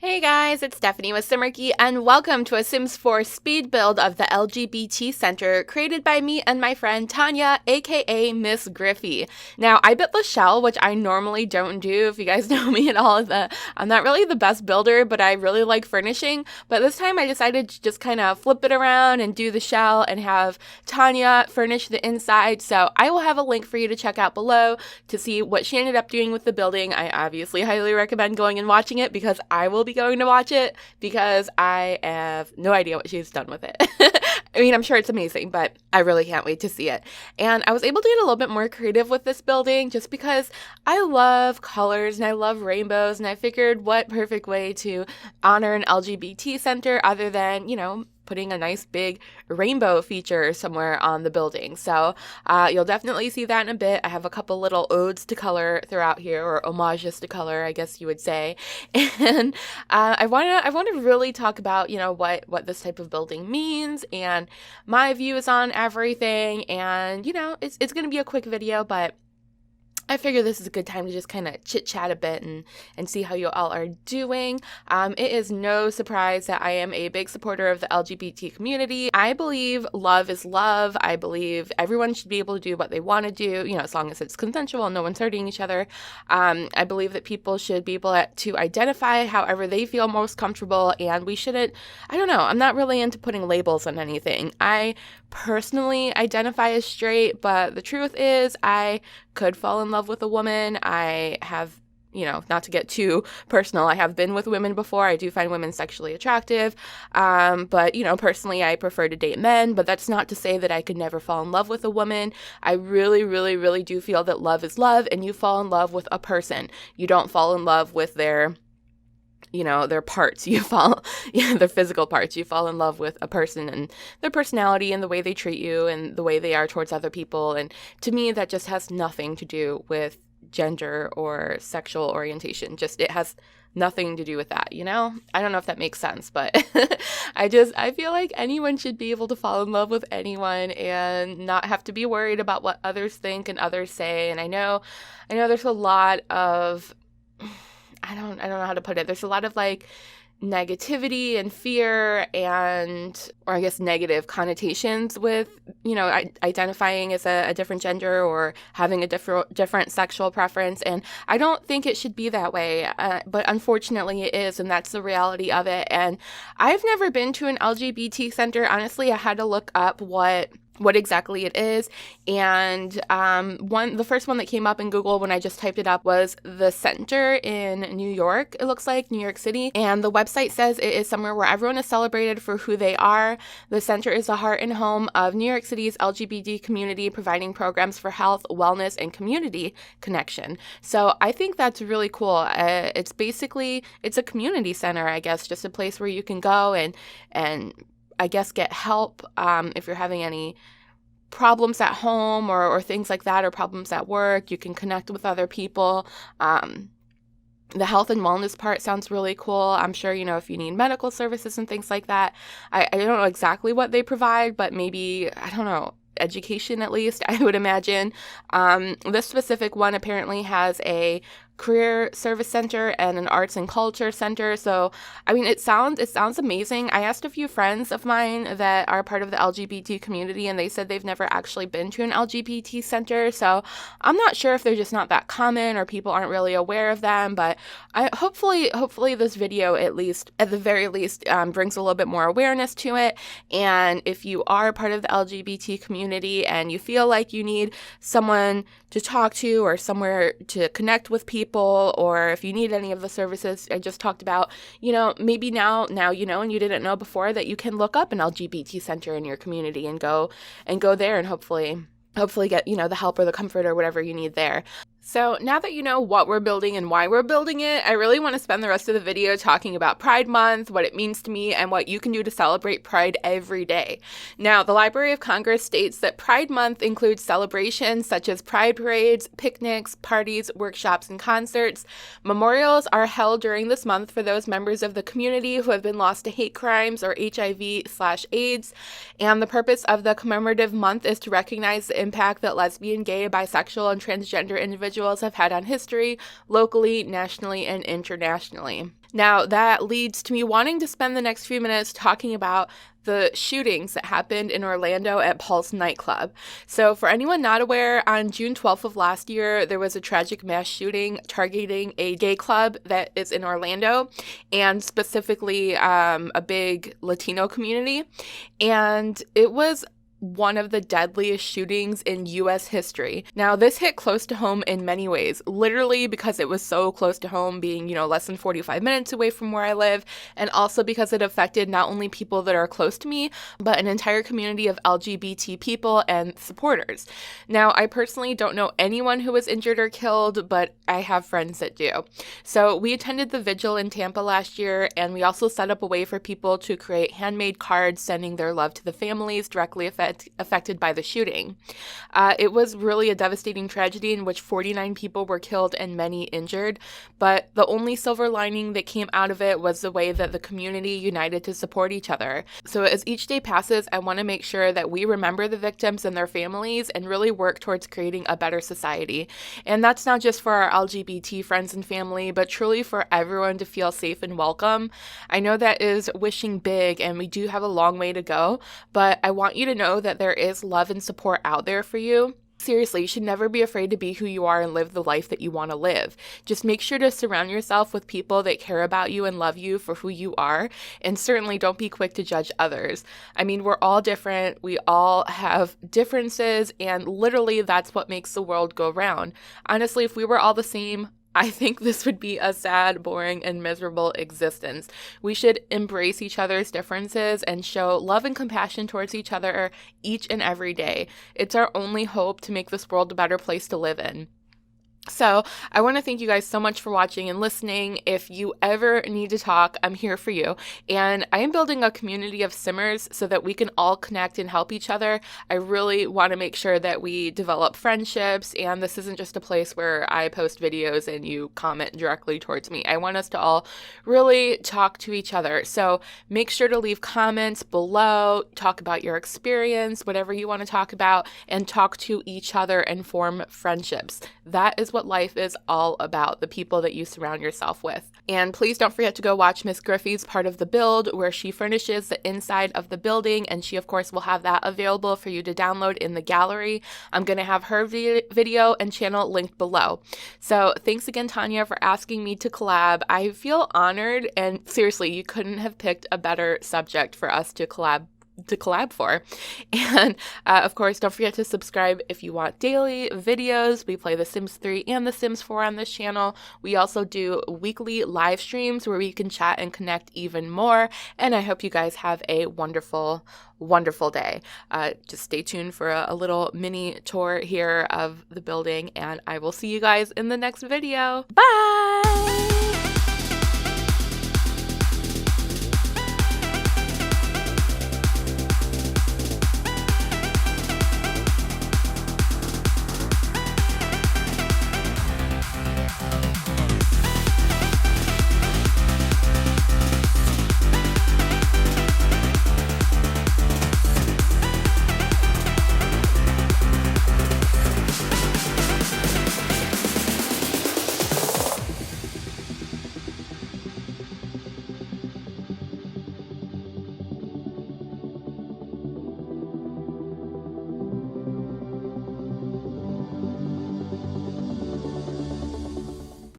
Hey guys, it's Stephanie with Simarchy, and welcome to a Sims 4 speed build of the LGBT Center created by me and my friend Tanya, aka MsGryphi. Now, I built the shell, which I normally don't do. If you guys know me at all, I'm not really the best builder, but I really like furnishing. But this time I decided to just kind of flip it around and do the shell and have Tanya furnish the inside. So I will have a link for you to check out below to see what she ended up doing with the building. I obviously highly recommend going and watching it because I will be going to watch it because I have no idea what she's done with it. I mean, I'm sure it's amazing, but I really can't wait to see it. And I was able to get a little bit more creative with this building just because I love colors and I love rainbows, and I figured what perfect way to honor an LGBT center other than, putting a nice big rainbow feature somewhere on the building. So you'll definitely see that in a bit. I have a couple little odes to color throughout here, or homages to color, I guess you would say. And I want to really talk about, what this type of building means and my views on everything. And, it's going to be a quick video, but I figure this is a good time to just kind of chit-chat a bit and see how you all are doing. It is no surprise that I am a big supporter of the LGBT community. I believe love is love. I believe everyone should be able to do what they want to do, as long as it's consensual and no one's hurting each other. I believe that people should be able to identify however they feel most comfortable, and we shouldn't, I don't know, I'm not really into putting labels on anything. I personally identify as straight, but the truth is I could fall in love with a woman. I have, not to get too personal, I have been with women before. I do find women sexually attractive. But, personally, I prefer to date men, but that's not to say that I could never fall in love with a woman. I really, really, really do feel that love is love, and you fall in love with a person. You don't fall in love with their parts. Their physical parts. You fall in love with a person and their personality and the way they treat you and the way they are towards other people. And to me, that just has nothing to do with gender or sexual orientation. It has nothing to do with that, I don't know if that makes sense, but I feel like anyone should be able to fall in love with anyone and not have to be worried about what others think and others say. And I know there's a lot of, I don't know how to put it. There's a lot of negativity and fear or I guess negative connotations with, identifying as a different gender or having a different sexual preference. And I don't think it should be that way. But unfortunately it is. And that's the reality of it. And I've never been to an LGBT center. Honestly, I had to look up what exactly it is. And the first one that came up in Google when I just typed it up was the center in New York. It looks like New York City. And the website says it is somewhere where everyone is celebrated for who they are. The center is the heart and home of New York City's LGBT community, providing programs for health, wellness, and community connection. So I think that's really cool. It's a community center, I guess, just a place where you can go and I guess get help if you're having any problems at home or things like that, or problems at work. You can connect with other people. The health and wellness part sounds really cool. I'm sure, if you need medical services and things like that. I don't know exactly what they provide, but maybe, I don't know, education at least, I would imagine. This specific one apparently has a career service center and an arts and culture center. So, I mean, it sounds amazing. I asked a few friends of mine that are part of the LGBT community, and they said they've never actually been to an LGBT center. So I'm not sure if they're just not that common or people aren't really aware of them, but hopefully this video, at the very least, brings a little bit more awareness to it. And if you are part of the LGBT community and you feel like you need someone to talk to or somewhere to connect with people, or if you need any of the services I just talked about, maybe now and you didn't know before, that you can look up an LGBT center in your community and go there and hopefully get, the help or the comfort or whatever you need there. So now that you know what we're building and why we're building it, I really want to spend the rest of the video talking about Pride Month, what it means to me, and what you can do to celebrate Pride every day. Now, the Library of Congress states that Pride Month includes celebrations such as pride parades, picnics, parties, workshops, and concerts. Memorials are held during this month for those members of the community who have been lost to hate crimes or HIV/AIDS. And the purpose of the commemorative month is to recognize the impact that lesbian, gay, bisexual, and transgender individuals have had on history, locally, nationally, and internationally. Now, that leads to me wanting to spend the next few minutes talking about the shootings that happened in Orlando at Pulse nightclub. So for anyone not aware, on June 12th of last year, there was a tragic mass shooting targeting a gay club that is in Orlando, and specifically a big Latino community. And it was one of the deadliest shootings in U.S. history. Now, this hit close to home in many ways, literally because it was so close to home, being, less than 45 minutes away from where I live, and also because it affected not only people that are close to me, but an entire community of LGBT people and supporters. Now, I personally don't know anyone who was injured or killed, but I have friends that do. So we attended the vigil in Tampa last year, and we also set up a way for people to create handmade cards sending their love to the families directly affected by the shooting. It was really a devastating tragedy in which 49 people were killed and many injured, but the only silver lining that came out of it was the way that the community united to support each other. So as each day passes, I want to make sure that we remember the victims and their families and really work towards creating a better society. And that's not just for our LGBT friends and family, but truly for everyone to feel safe and welcome. I know that is wishing big, and we do have a long way to go, but I want you to know that there is love and support out there for you. Seriously, you should never be afraid to be who you are and live the life that you want to live. Just make sure to surround yourself with people that care about you and love you for who you are, and certainly don't be quick to judge others. I mean, we're all different, we all have differences, and literally that's what makes the world go round. Honestly, if we were all the same, I think this would be a sad, boring, and miserable existence. We should embrace each other's differences and show love and compassion towards each other each and every day. It's our only hope to make this world a better place to live in. So I want to thank you guys so much for watching and listening. If you ever need to talk, I'm here for you. And I am building a community of Simmers so that we can all connect and help each other. I really want to make sure that we develop friendships, and this isn't just a place where I post videos and you comment directly towards me. I want us to all really talk to each other. So make sure to leave comments below, talk about your experience, whatever you want to talk about, and talk to each other and form friendships. That is what life is all about, the people that you surround yourself with. And please don't forget to go watch MsGryphi's part of the build, where she furnishes the inside of the building, and she of course will have that available for you to download in the gallery. I'm going to have her video and channel linked below. So thanks again, Tanya, for asking me to collab. I feel honored, and seriously, you couldn't have picked a better subject for us to collab for. And of course, don't forget to subscribe if you want daily videos. We play The Sims 3 and The Sims 4 on this channel. We also do weekly live streams where we can chat and connect even more. And I hope you guys have a wonderful, wonderful day. Just stay tuned for a little mini tour here of the building, and I will see you guys in the next video. Bye!